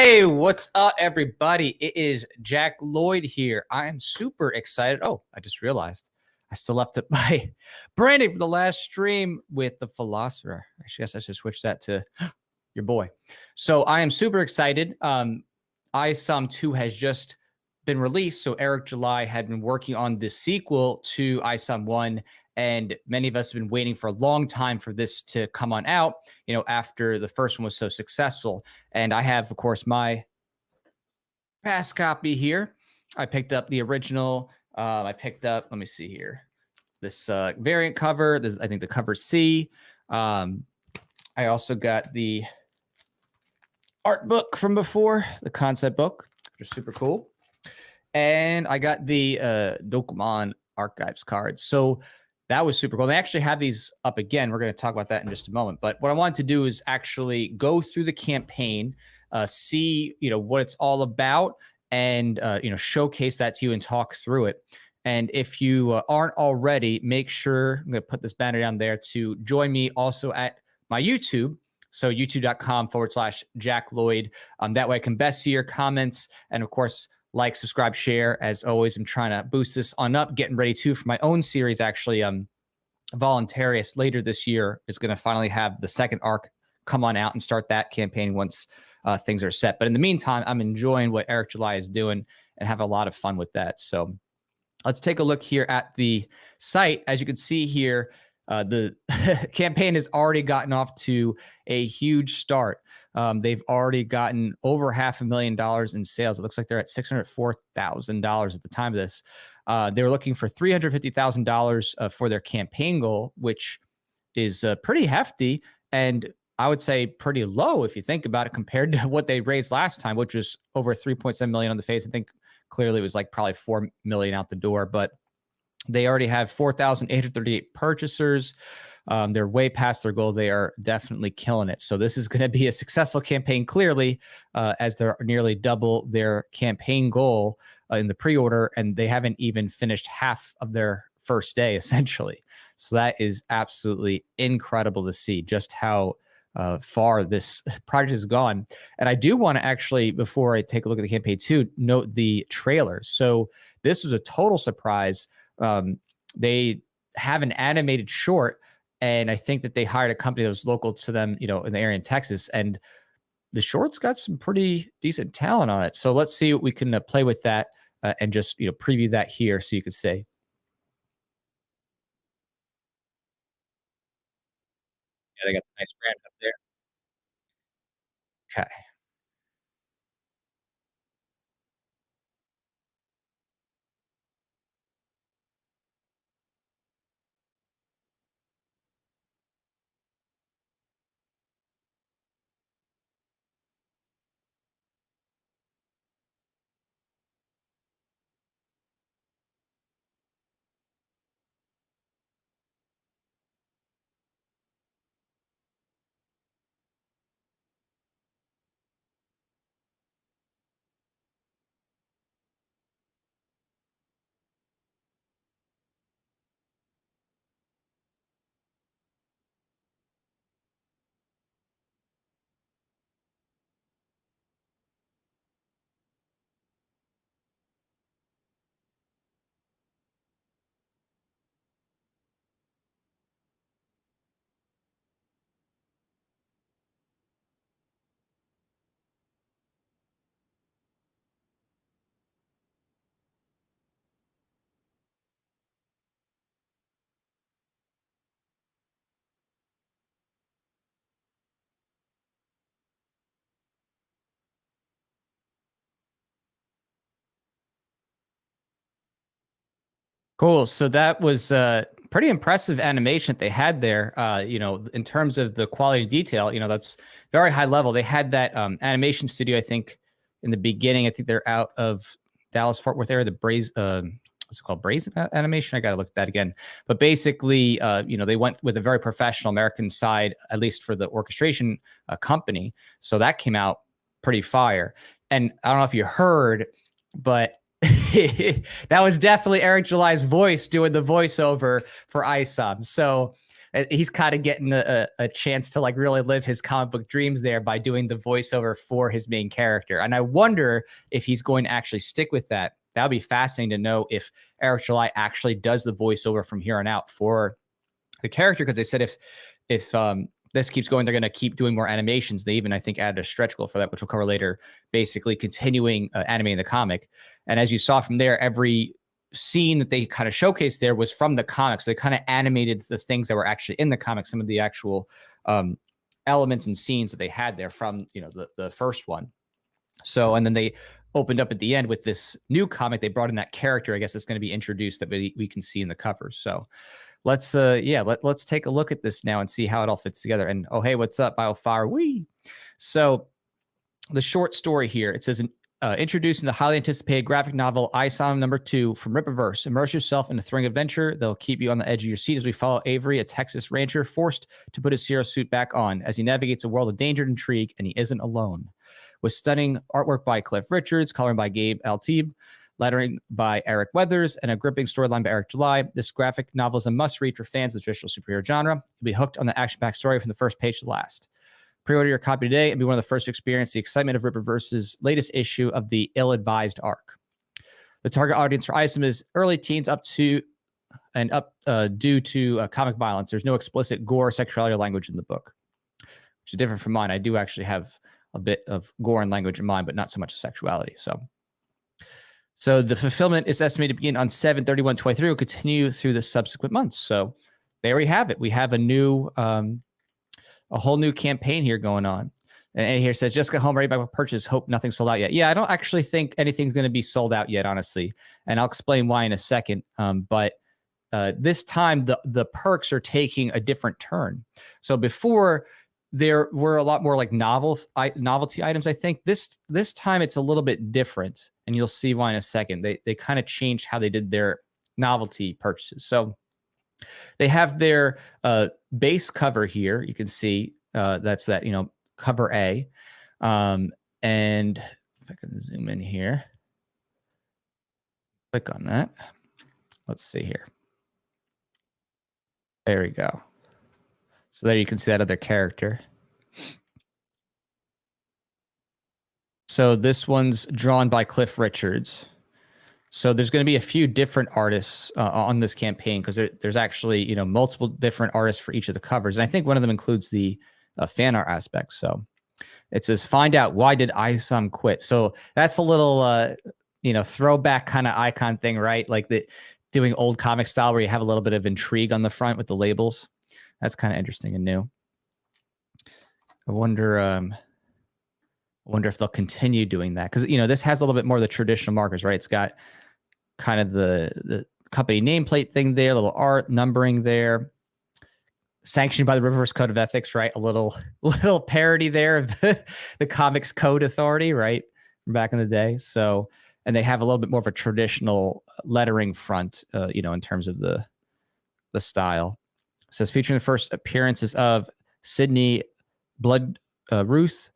Hey, what's up, everybody? It is Jack Lloyd here. I am super excited. Oh, I just realized I still left it by Brandon for the last stream with the philosopher. I guess I should switch that to your boy. So I am super excited. Isom 2 has just been released. So Eric July had been working on the sequel to Isom 1, and many of us have been waiting for a long time for this to come on out, after the first one was so successful. And I have, of course, my past copy here. I picked up the original. Let me see here, this variant cover. I think the cover C. I also got the art book from before, the concept book, which is super cool. And I got the Dokkan Archives cards. So that was super cool. They actually have these up again. We're going to talk about that in just a moment. But what I wanted to do is actually go through the campaign, see what it's all about, and showcase that to you and talk through it. And if you aren't already, make sure, I'm going to put this banner down there, to join me also at my YouTube. So youtube.com/Jack Lloyd. That way I can best see your comments, and of course, like, subscribe, share. As always, I'm trying to boost this on up, getting ready too for my own series. Actually, Voluntarius later this year is going to finally have the second arc come on out and start that campaign once things are set. But in the meantime, I'm enjoying what Eric July is doing and have a lot of fun with that. So let's take a look here at the site. As you can see here, the campaign has already gotten off to a huge start. They've already gotten over $500,000 in sales. It looks like they're at $604,000 at the time of this. They were looking for $350,000 for their campaign goal, which is pretty hefty, and I would say pretty low if you think about it compared to what they raised last time, which was over 3.7 million on the face. I think clearly it was like probably 4 million out the door, but they already have 4,838 purchasers. They're way past their goal. They are definitely killing it. So this is going to be a successful campaign, clearly, as they're nearly double their campaign goal in the pre-order, and they haven't even finished half of their first day, essentially. So that is absolutely incredible to see just how far this project has gone. And I do want to actually, before I take a look at the campaign too, note the trailers. So this was a total surprise. They have an animated short, and I think that they hired a company that was local to them, in the area in Texas, and the short's got some pretty decent talent on it. So let's see what we can play with that and just, preview that here so you could say. Yeah, they got the nice brand up there. Okay. Cool. So that was pretty impressive animation that they had there. In terms of the quality and detail, that's very high level. They had that animation studio, I think, in the beginning. I think they're out of Dallas Fort Worth area. The what's it called? Brazen Animation. I got to look at that again. But basically, they went with a very professional American side, at least for the orchestration company. So that came out pretty fire. And I don't know if you heard, but that was definitely Eric July's voice doing the voiceover for Isom. So he's kind of getting a chance to like really live his comic book dreams there by doing the voiceover for his main character. And I wonder if he's going to actually stick with that. That would be fascinating to know if Eric July actually does the voiceover from here on out for the character, because they said if this keeps going, they're going to keep doing more animations. They even, I think, added a stretch goal for that, which we'll cover later, basically continuing animating the comic. And as you saw from there, every scene that they kind of showcased there was from the comics. They kind of animated the things that were actually in the comics, some of the actual elements and scenes that they had there from, you know, the first one. So, and then they opened up at the end with this new comic. They brought in that character, I guess, that's going to be introduced that we can see in the covers. So let's let's take a look at this now and see how it all fits together. And oh, hey, what's up, Biofire? Wee. So the short story here, it says, introducing the highly anticipated graphic novel Isom #2 from Rippaverse. Immerse yourself in a thrilling adventure that'll keep you on the edge of your seat as we follow Avery, a Texas rancher forced to put his hero suit back on as he navigates a world of danger and intrigue, and he isn't alone. With stunning artwork by Cliff Richards, coloring by Gabe Altib, lettering by Eric Weathers, and a gripping storyline by Eric July, this graphic novel is a must-read for fans of the traditional superhero genre. You'll be hooked on the action-packed story from the first page to the last. Pre-order your copy today and be one of the first to experience the excitement of Rippaverse's latest issue of the Ill-Advised arc. The target audience for Isom is early teens up due to comic violence. There's no explicit gore, sexuality, or language in the book, which is different from mine. I do actually have a bit of gore and language in mine, but not so much sexuality. So the fulfillment is estimated to begin on 7/31/23. Will continue through the subsequent months. So there we have it. We have a whole new campaign here going on. And here it says, just got home, ready by purchase. Hope nothing's sold out yet. Yeah, I don't actually think anything's going to be sold out yet, honestly. And I'll explain why in a second. But this time, the perks are taking a different turn. So before, there were a lot more like novelty items, I think. This time, it's a little bit different. And you'll see why in a second. They kind of changed how they did their novelty purchases. So they have their base cover here. You can see that's that, you know, cover A. And if I can zoom in here, click on that. Let's see here. There we go. So there you can see that other character. So this one's drawn by Cliff Richards. So there's going to be a few different artists on this campaign, because there's actually, you know, multiple different artists for each of the covers. And I think one of them includes the fan art aspect. So it says, find out why did Isom quit? So that's a little, you know, throwback kind of icon thing, right? Like doing old comic style where you have a little bit of intrigue on the front with the labels. That's kind of interesting and new. I wonder if they'll continue doing that, because, you know, this has a little bit more of the traditional markers, right? It's got kind of the company nameplate thing there, little art numbering there, sanctioned by the Rippaverse Code of Ethics, right? A little parody there of the Comics Code Authority, right, from back in the day. So, and they have a little bit more of a traditional lettering front, you know, in terms of the style. It says, featuring the first appearances of Sydney Blood Ruth,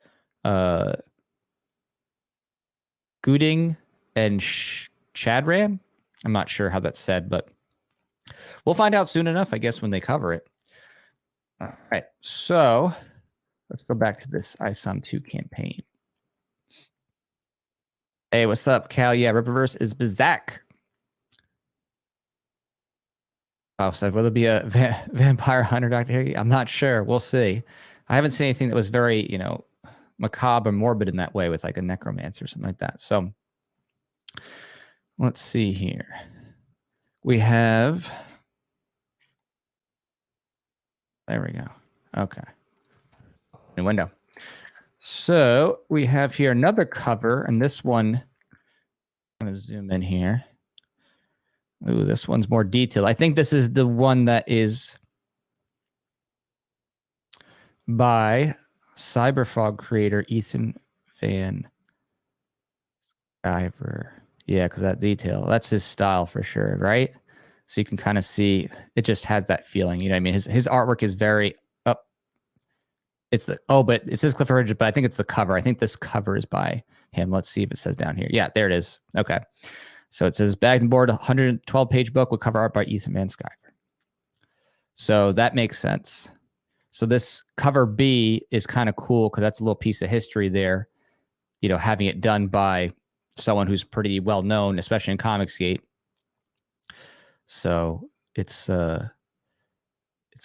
Gooding, and Chadram. I'm not sure how that's said, but we'll find out soon enough, I guess, when they cover it. All right, so let's go back to this Isom 2 campaign. Hey, what's up, Cal? Yeah, Rippaverse is Bizak. Oh, so will there be a vampire hunter doctor here? I'm not sure. We'll see. I haven't seen anything that was very, you know, macabre or morbid in that way with like a necromancer or something like that. So let's see here. We have, there we go. Okay. New window. So we have here another cover, and this one, I'm going to zoom in here. Ooh, this one's more detailed. I think this is the one that is by Cyberfrog creator Ethan Van Sciver. Yeah, because that detail, that's his style for sure, right? So you can kind of see it just has that feeling. You know what I mean? His artwork is very up. It's the, oh, but it says Cliff Richards, but I think it's the cover. I think this cover is by him. Let's see if it says down here. Yeah, there it is. Okay. So it says bagged and board, 112-page book with cover art by Ethan Van Sciver. So that makes sense. So this cover B is kind of cool because that's a little piece of history there, you know, having it done by someone who's pretty well known, especially in Comicsgate. So it's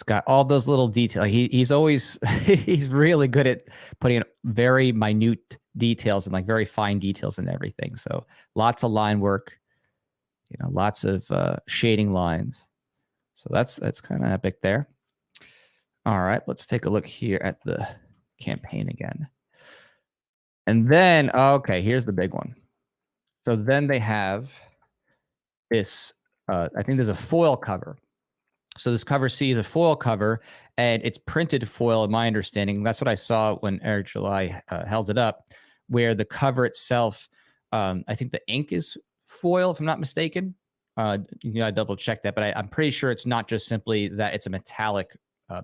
got all those little details. He's always he's really good at putting very minute details and like very fine details and everything. So lots of line work, you know, lots of shading lines. So that's kind of epic there. All right, let's take a look here at the campaign again. And then, okay, here's the big one. So then they have this, I think there's a foil cover. So this cover C is a foil cover, and it's printed foil, in my understanding. That's what I saw when Eric July held it up, where the cover itself, I think the ink is foil, if I'm not mistaken. You gotta double check that, but I'm pretty sure it's not just simply that it's a metallic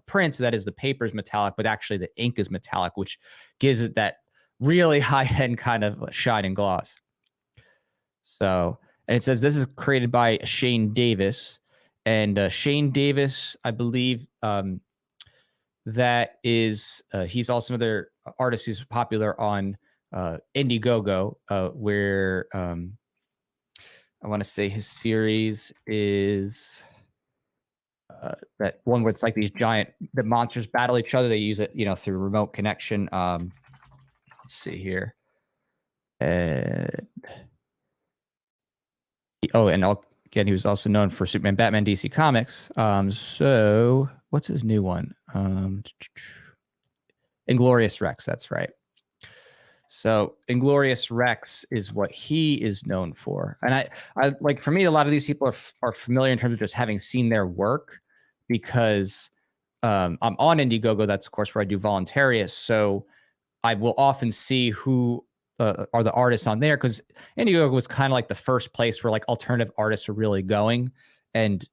print. That is, the paper is metallic, but actually the ink is metallic, which gives it that really high-end kind of shine and gloss. So, and it says this is created by Shane Davis. And Shane Davis, I believe, that is, he's also another artist who's popular on Indiegogo, where I want to say his series is that one where it's like these giant, the monsters battle each other. They use it, you know, through remote connection. Let's see here. Oh, and again, he was also known for Superman, Batman, DC Comics. So what's his new one? Inglorious Rex. That's right. So Inglorious Rex is what he is known for. And I like, for me, a lot of these people are familiar in terms of just having seen their work, because I'm on Indiegogo. That's, of course, where I do Voluntarius. So I will often see who are the artists on there, because Indiegogo was kind of like the first place where like alternative artists were really going and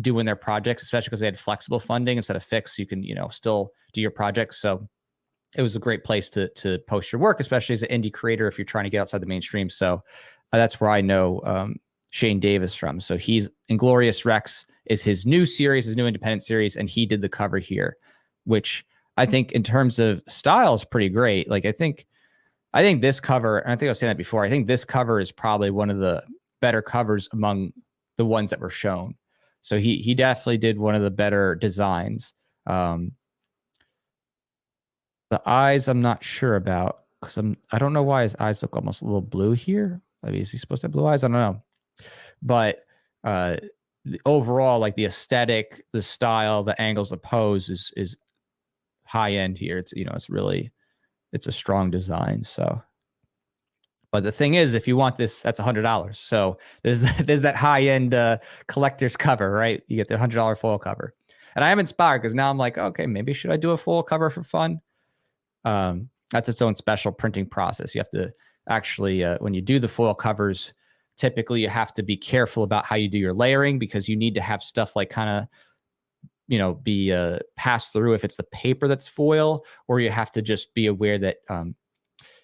doing their projects, especially because they had flexible funding instead of fixed. So you can, you know, still do your projects. So it was a great place to post your work, especially as an indie creator if you're trying to get outside the mainstream. So that's where I know Shane Davis from. So he's Inglorious Rex is his new series, his new independent series, and he did the cover here, which I think in terms of style is pretty great. Like I think this cover, and I think I was saying that before, I think this cover is probably one of the better covers among the ones that were shown. So he definitely did one of the better designs. The eyes, I'm not sure about, because I don't know why his eyes look almost a little blue here. Maybe is he supposed to have blue eyes? I don't know. But overall, like the aesthetic, the style, the angles, the pose is high end here. It's, you know, it's a strong design. So, but the thing is, if you want this, that's $100. So there's that high end collector's cover, right? You get the $100 foil cover, and I am inspired because now I'm like, okay, maybe should I do a full cover for fun? That's its own special printing process. You have to actually, when you do the foil covers, typically you have to be careful about how you do your layering, because you need to have stuff like kind of, you know, be passed through if it's the paper that's foil, or you have to just be aware that,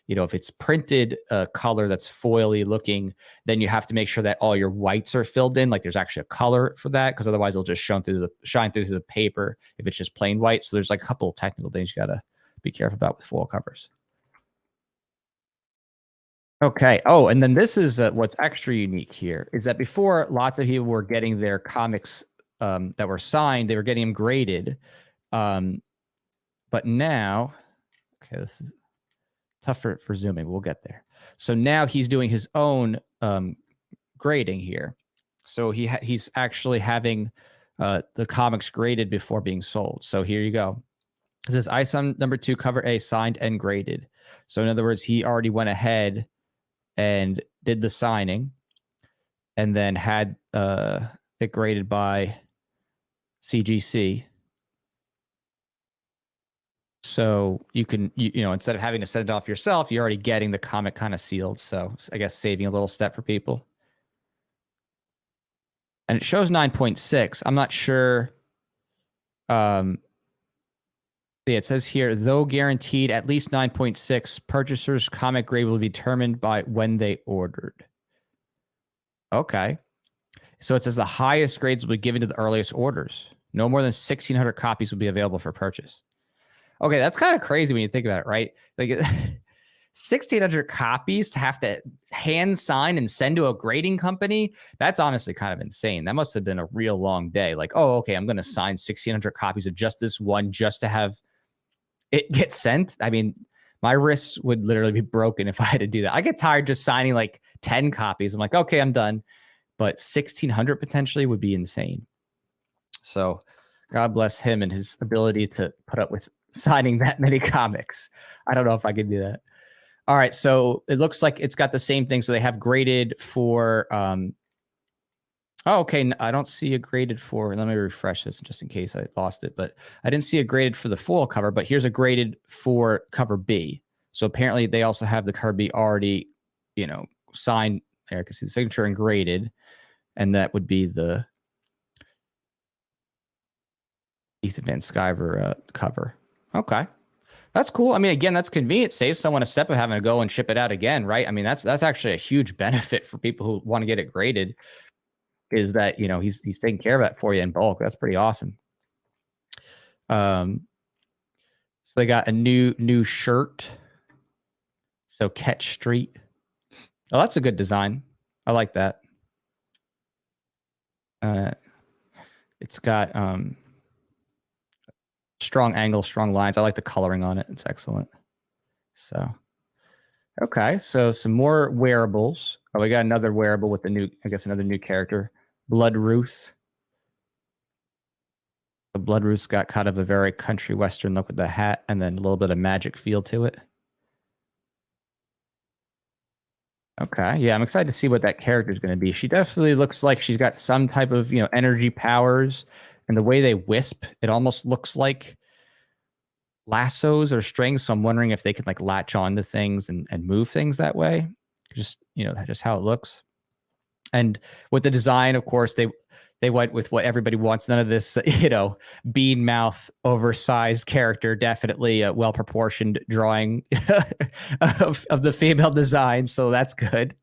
you know, if it's printed color that's foily looking, then you have to make sure that all your whites are filled in. Like there's actually a color for that, because otherwise it'll just shine through the paper if it's just plain white. So there's like a couple of technical things you got to be careful about with foil covers. Okay. Oh, and then this is what's extra unique here is that before, lots of people were getting their comics that were signed, they were getting them graded. But now, okay, this is tough for zooming. We'll get there. So now he's doing his own grading here. So he's actually having the comics graded before being sold. So here you go. It says Isom #2 cover A signed and graded. So in other words, he already went ahead and did the signing and then had it graded by CGC. So you can, you know, instead of having to send it off yourself, you're already getting the comic kind of sealed. So I guess saving a little step for people. And it shows 9.6. I'm not sure. Yeah, it says here, though guaranteed at least 9.6, purchasers' comic grade will be determined by when they ordered. Okay. So it says the highest grades will be given to the earliest orders. No more than 1,600 copies will be available for purchase. Okay, that's kind of crazy when you think about it, right? Like 1,600 copies to have to hand sign and send to a grading company. That's honestly kind of insane. That must have been a real long day. Like, oh, okay, I'm going to sign 1,600 copies of just this one just to have it get sent. I mean, my wrists would literally be broken if I had to do that. I get tired just signing like 10 copies. I'm like, okay, I'm done. But 1,600 potentially would be insane. So God bless him and his ability to put up with signing that many comics. I don't know if I could do that. All right, so it looks like it's got the same thing. So they have graded for. Oh, okay. I don't see a graded for. Let me refresh this just in case I lost it. But I didn't see a graded for the foil cover. But here's a graded for cover B. So apparently they also have the cover B already, signed. There, I can see the signature and graded, and that would be the Ethan Van Sciver cover. Okay. That's cool. I mean, again, that's convenient. Saves someone a step of having to go and ship it out again, right? I mean, that's actually a huge benefit for people who want to get it graded. Is that he's taking care of that for you in bulk? That's pretty awesome. So they got a new shirt. So Catch Street. Oh, that's a good design. I like that. It's got strong angle, strong lines. I like the coloring on it. It's excellent. So, okay. So some more wearables. Oh, we got another wearable with another new character, Blood Ruth. The Blood Ruth's got kind of a very country western look with the hat and then a little bit of magic feel to it. Okay. Yeah, I'm excited to see what that character is going to be. She definitely looks like she's got some type of, energy powers. And the way they wisp, it almost looks like lassos or strings. So I'm wondering if they can like latch on to things and move things that way. Just, just how it looks. And with the design, of course, they went with what everybody wants. None of this, bean mouth, oversized character. Definitely a well proportioned drawing of the female design. So that's good.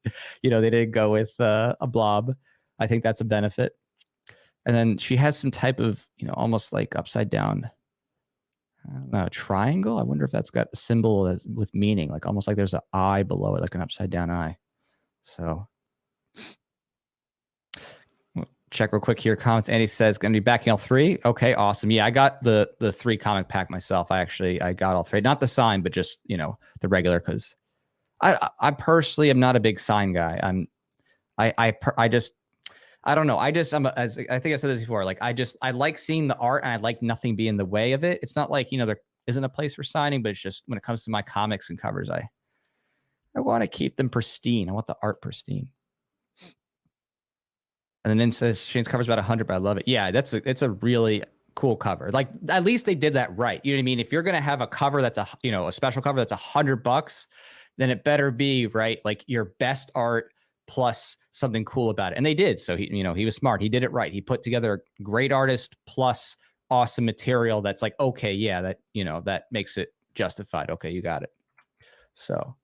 They didn't go with a blob. I think that's a benefit. And then she has some type of, almost like upside down, I don't know, triangle. I wonder if that's got a symbol with meaning, like almost like there's an eye below it, like an upside down eye. So check real quick here. Comments. Andy says going to be backing all three. Okay, awesome. Yeah, I got the 3 comic pack myself. I got all 3, not the sign, but just the regular, because I personally am not a big sign guy. I don't know. As I think I said this before. Like I like seeing the art and I like nothing being in the way of it. It's not like there isn't a place for signing, but it's just when it comes to my comics and covers, I want to keep them pristine. I want the art pristine. And then says Shane's cover's about 100, but I love it. Yeah, it's a really cool cover. Like at least they did that right. You know what I mean? If you're gonna have a cover that's a special cover that's $100, then it better be right. Like your best art plus something cool about it. And they did. So he was smart. He did it right. He put together a great artist plus awesome material that's like, okay, yeah, that that makes it justified. Okay, you got it. So,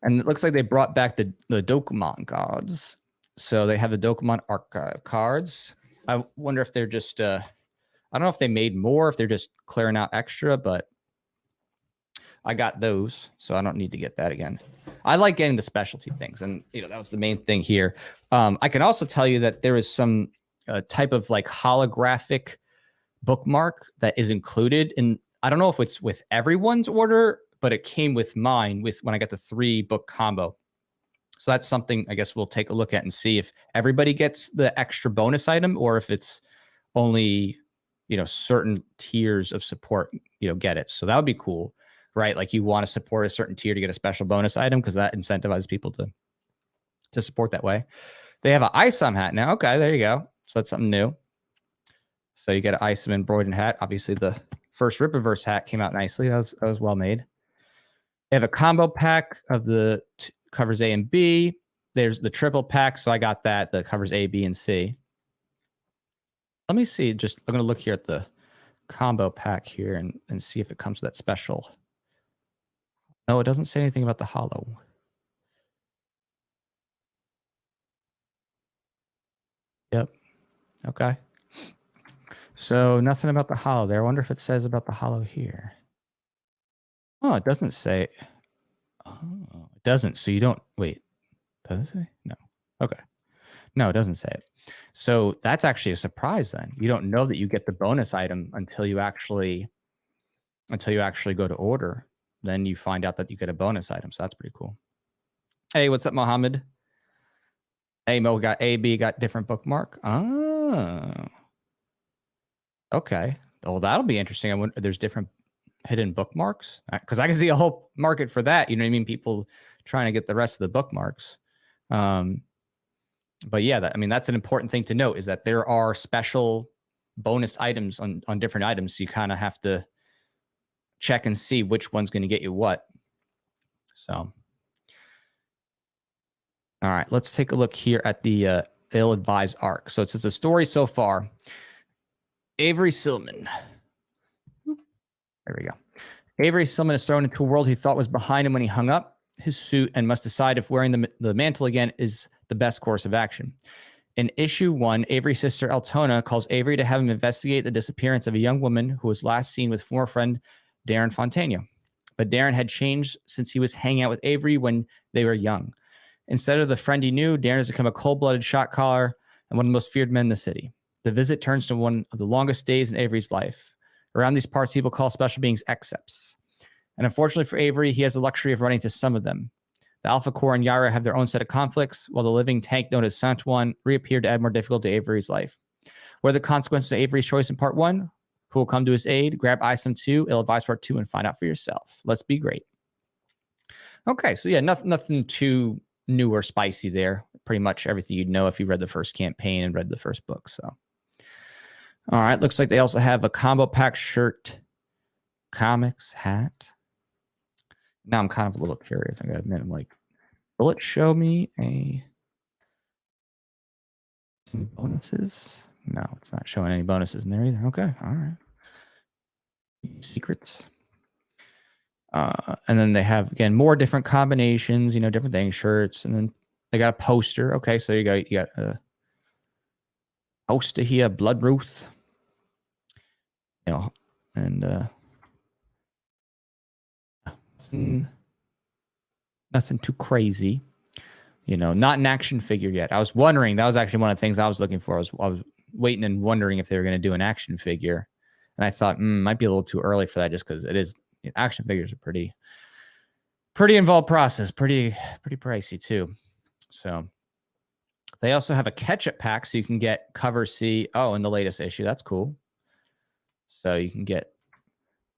and it looks like they brought back the Dokkan cards. So they have the Dokkan archive cards. I wonder if they're just I don't know if they made more, if they're just clearing out extra, but I got those, so I don't need to get that again. I like getting the specialty things, and that was the main thing here. I can also tell you that there is some type of like holographic bookmark that is included in. I don't know if it's with everyone's order, but it came with mine when I got the 3 book combo. So that's something I guess we'll take a look at and see if everybody gets the extra bonus item or if it's only, certain tiers of support, get it. So that would be cool, right? Like you want to support a certain tier to get a special bonus item because that incentivizes people to support that way. They have an Isom hat now. Okay, there you go. So that's something new. So you get an Isom embroidered hat. Obviously, the first Rippaverse hat came out nicely. That was well made. They have a combo pack of the covers A and B. There's the triple pack, so I got that. That covers A, B, and C. Let me see. I'm going to look here at the combo pack here and see if it comes with that special. No, it doesn't say anything about the hollow. Yep. Okay. So nothing about the hollow there. I wonder if it says about the hollow here. Oh, it doesn't say. Oh, it doesn't. So you don't wait. Does it say? No. Okay. No, it doesn't say it. So that's actually a surprise then. You don't know that you get the bonus item until you actually go to order. Then you find out that you get a bonus item. So that's pretty cool. Hey, what's up, Mohammed? Hey, Mo got AB got different bookmark. Oh. Okay. Well, that'll be interesting. I wonder, there's different hidden bookmarks because I can see a whole market for that. You know what I mean? People trying to get the rest of the bookmarks. But yeah, that's an important thing to note is that there are special bonus items on different items. So you kind of have to check and see which one's going to get you what. So, all right, let's take a look here at the ill-advised arc. So it says the story so far. Avery Silman. There we go. Avery Silman is thrown into a world he thought was behind him when he hung up his suit and must decide if wearing the mantle again is the best course of action. In issue 1, Avery's sister Altona calls Avery to have him investigate the disappearance of a young woman who was last seen with former friend Darren Fontana. But Darren had changed since he was hanging out with Avery when they were young. Instead of the friend he knew, Darren has become a cold-blooded shot caller and one of the most feared men in the city. The visit turns to one of the longest days in Avery's life. Around these parts, people call special beings Excepts. And unfortunately for Avery, he has the luxury of running to some of them. The Alpha Core and Yara have their own set of conflicts, while the living tank known as Santuan reappeared to add more difficulty to Avery's life. What are the consequences of Avery's choice in part 1? Who will come to his aid? Grab Isom 2, ill-advised part 2, and find out for yourself. Let's be great. Okay, so yeah, nothing too new or spicy there. Pretty much everything you'd know if you read the first campaign and read the first book. So, all right, looks like they also have a combo pack shirt, comics, hat. Now I'm kind of a little curious. I gotta admit, I'm like, will it show me some bonuses? No, it's not showing any bonuses in there either. Okay, all right. Secrets. And then they have, again, more different combinations, different things, shirts, and then they got a poster. Okay, so you got a poster here, Blood Ruth. And nothing too crazy. Not an action figure yet. I was wondering, that was actually one of the things I was looking for. I was waiting and wondering if they were going to do an action figure. And I thought, might be a little too early for that just because it is, action figures are pretty involved process, pretty pricey too. So they also have a catch-up pack so you can get cover C. Oh, in the latest issue. That's cool. So you can get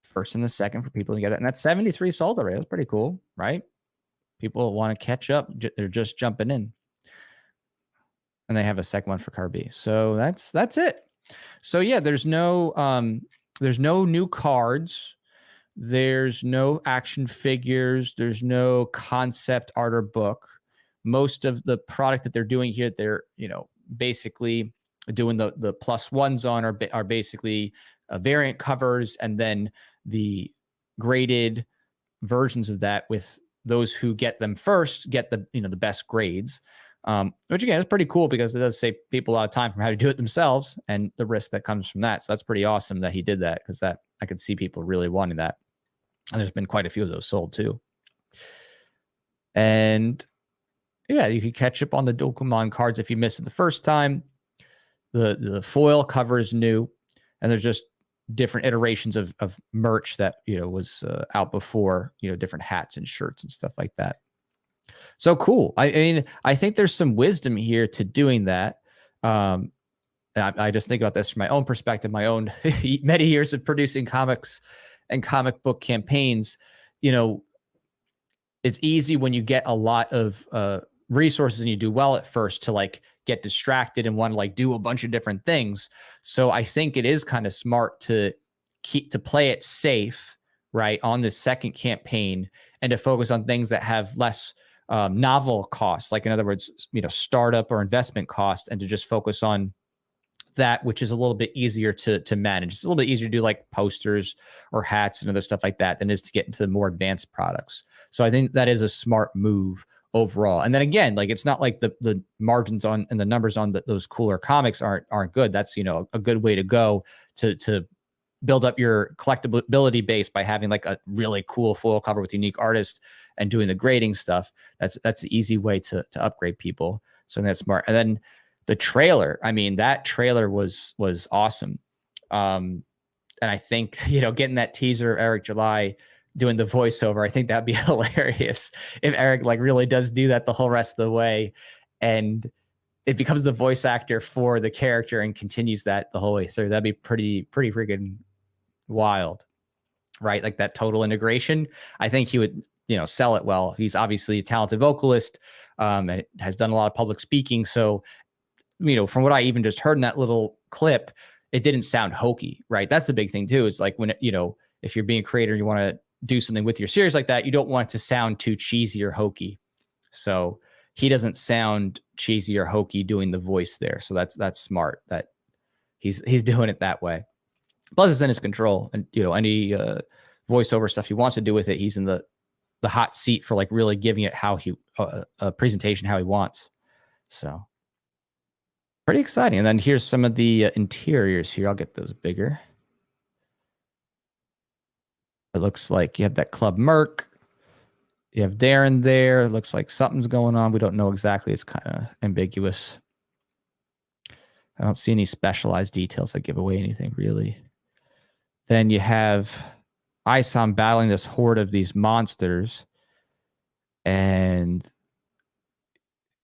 first and the second for people to get that. And that's 73 sold already. That's pretty cool, right? People want to catch up. They're just jumping in. And they have a second one for Car B. So that's it. So yeah, there's no new cards. There's no action figures. There's no concept art or book. Most of the product that they're doing here, they're basically doing the plus ones on are basically variant covers, and then the graded versions of that with those who get them first get the the best grades. Which again is pretty cool because it does save people a lot of time from how to do it themselves and the risk that comes from that. So that's pretty awesome that he did that, because that I could see people really wanting that. And there's been quite a few of those sold too. And yeah, you can catch up on the Dokkan cards if you missed it the first time. The foil cover is new, and there's just different iterations of merch that was out before, different hats and shirts and stuff like that. So cool. I mean, I think there's some wisdom here to doing that. I just think about this from my own perspective, my own many years of producing comics and comic book campaigns. It's easy when you get a lot of resources and you do well at first to get distracted and want to do a bunch of different things. So I think it is kind of smart to play it safe, right, on the second campaign, and to focus on things that have less novel costs, in other words, startup or investment cost, and to just focus on that, which is a little bit easier to manage. It's a little bit easier to do posters or hats and other stuff like that than it is to get into the more advanced products. So I think that is a smart move overall. And then again, like it's not like the margins on and the numbers on those cooler comics aren't good. That's, you know, a good way to go to build up your collectability base by having like a really cool foil cover with unique artists and doing the grading stuff. That's the easy way to upgrade people. So that's smart. And then the trailer, I mean, that trailer was awesome. And I think, you know, getting that teaser of Eric July doing the voiceover, I think that'd be hilarious if Eric like really does do that the whole rest of the way, and it becomes the voice actor for the character and continues that the whole way through. That'd be pretty freaking wild, right? Like that total integration. I think he would, you know, sell it well. He's obviously a talented vocalist, and has done a lot of public speaking. So, you know, from what I even just heard in that little clip, it didn't sound hokey, right? That's the big thing too. It's like when, you know, if you're being a creator, you want to do something with your series like that, you don't want it to sound too cheesy or hokey. So he doesn't sound cheesy or hokey doing the voice there. So that's smart that he's doing it that way. Plus it's in his control, and, you know, any voiceover stuff he wants to do with it, he's in the hot seat for like really giving it how he a presentation how he wants. So pretty exciting. And then here's some of the interiors here. I'll get those bigger. It looks like you have that Club Merc. You have Darren there. It looks like something's going on. We don't know exactly. It's kind of ambiguous. I don't see any specialized details that give away anything really. Then you have Isom battling this horde of these monsters. And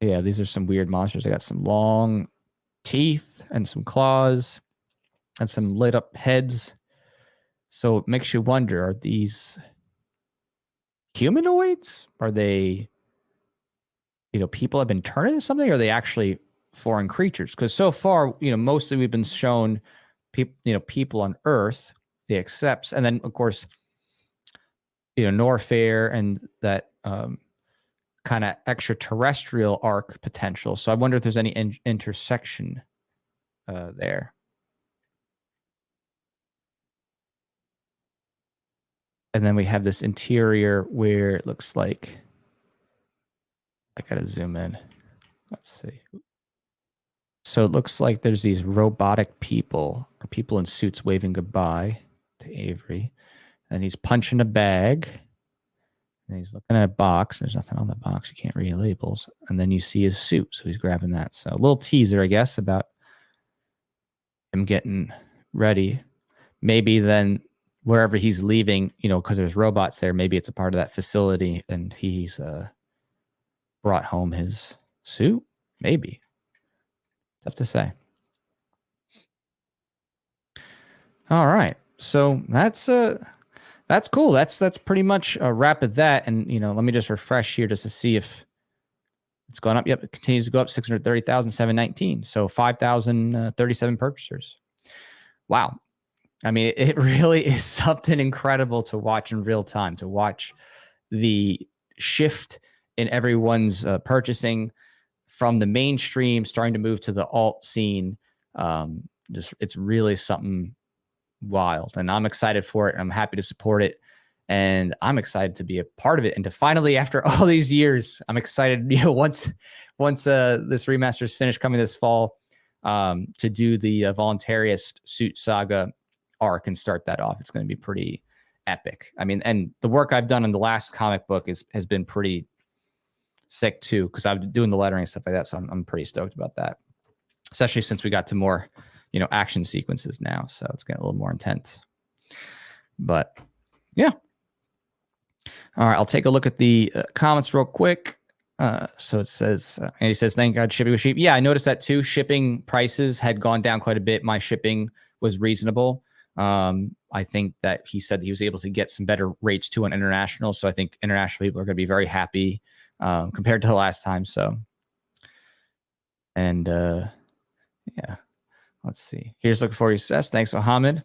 yeah, these are some weird monsters. They got some long teeth and some claws and some lit up heads. So it makes you wonder, are these humanoids? Are they, you know, people have been turned into something? Or are they actually foreign creatures? Because so far, you know, mostly we've been shown people on Earth, the accepts, and then of course, you know, Norfair and that kind of extraterrestrial arc potential. So I wonder if there's any intersection there. And then we have this interior where it looks like, I gotta zoom in. Let's see. So it looks like there's these robotic people, or people in suits waving goodbye to Avery. And he's punching a bag. And he's looking at a box. There's nothing on the box. You can't read labels. And then you see his suit. So he's grabbing that. So a little teaser, I guess, about him getting ready. Maybe then wherever he's leaving, you know, because there's robots there, maybe it's a part of that facility and he's brought home his suit. Maybe. Tough to say. All right. So that's cool. That's pretty much a wrap of that. And, you know, let me just refresh here just to see if it's gone up. Yep, it continues to go up. 630,719. So 5,037 purchasers. Wow. I mean, it really is something incredible to watch in real time, to watch the shift in everyone's purchasing from the mainstream starting to move to the alt scene. It's really something wild, and I'm excited for it. I'm happy to support it, and I'm excited to be a part of it, and to finally, after all these years, I'm excited, you know, once this remaster is finished coming this fall, to do the Voluntarist Suit Saga arc and start that off. It's going to be pretty epic. I mean, and the work I've done in the last comic book has been pretty sick too, because I've been doing the lettering and stuff like that, so I'm pretty stoked about that, especially since we got to more, you know, action sequences now, so it's getting a little more intense. But yeah, all right, I'll take a look at the comments real quick. So it says, and he says, thank God shipping was cheap. Yeah, I noticed that too. Shipping prices had gone down quite a bit. My shipping was reasonable. I think that he said that he was able to get some better rates too on international, so I think international people are going to be very happy compared to the last time. So, and yeah, let's see. Here's looking for you, says. Thanks, Mohammed.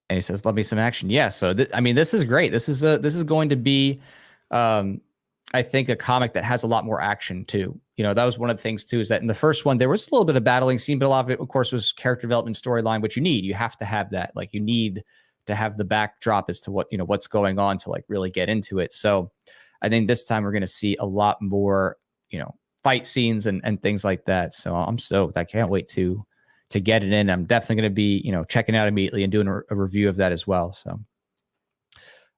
And he says, "Love me some action." Yeah. So I mean, this is great. This is going to be, I think, a comic that has a lot more action too. You know, that was one of the things too, is that in the first one there was a little bit of battling scene, but a lot of it, of course, was character development, storyline, which you need. You have to have that. Like, you need to have the backdrop as to what, you know, what's going on to like really get into it. So I think this time we're going to see a lot more, fight scenes and things like that. So I'm stoked. I can't wait to get it in. I'm definitely going to be, checking out immediately and doing a review of that as well. So,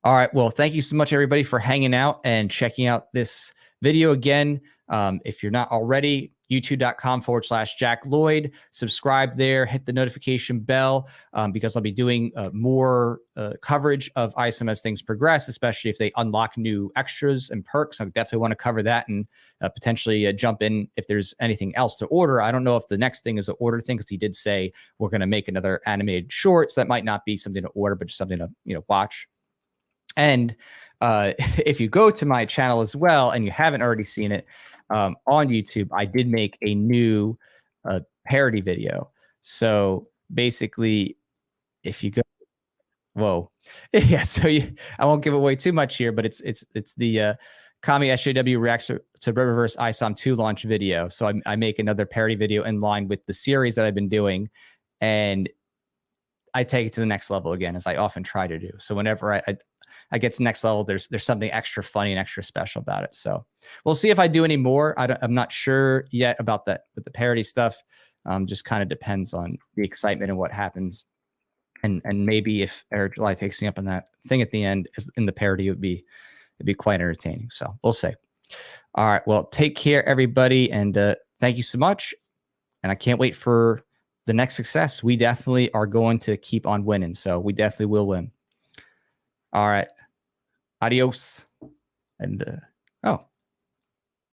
all right. Well, thank you so much, everybody, for hanging out and checking out this video again. If you're not already, youtube.com/Jack Lloyd. Subscribe there, hit the notification bell, because I'll be doing more coverage of Isom as things progress, especially if they unlock new extras and perks. I definitely want to cover that and potentially jump in if there's anything else to order. I don't know if the next thing is an order thing, because he did say we're going to make another animated short, so that might not be something to order, but just something to watch. And if you go to my channel as well and you haven't already seen it, on YouTube, I did make a new parody video. So basically, if you go, whoa, yeah. So I won't give away too much here, but it's the Kami SJW reacts to Rippaverse Isom 2 launch video. So I make another parody video in line with the series that I've been doing, and I take it to the next level again, as I often try to do. So whenever I get to next level, there's something extra funny and extra special about it. So we'll see if I do any more. I'm not sure yet about that with the parody stuff. Just kind of depends on the excitement and what happens. And maybe if Eric July takes me up on that thing at the end in the parody, it'd be quite entertaining. So we'll see. All right. Well, take care, everybody. And thank you so much. And I can't wait for the next success. We definitely are going to keep on winning. So we definitely will win. All right. Adios. And, oh.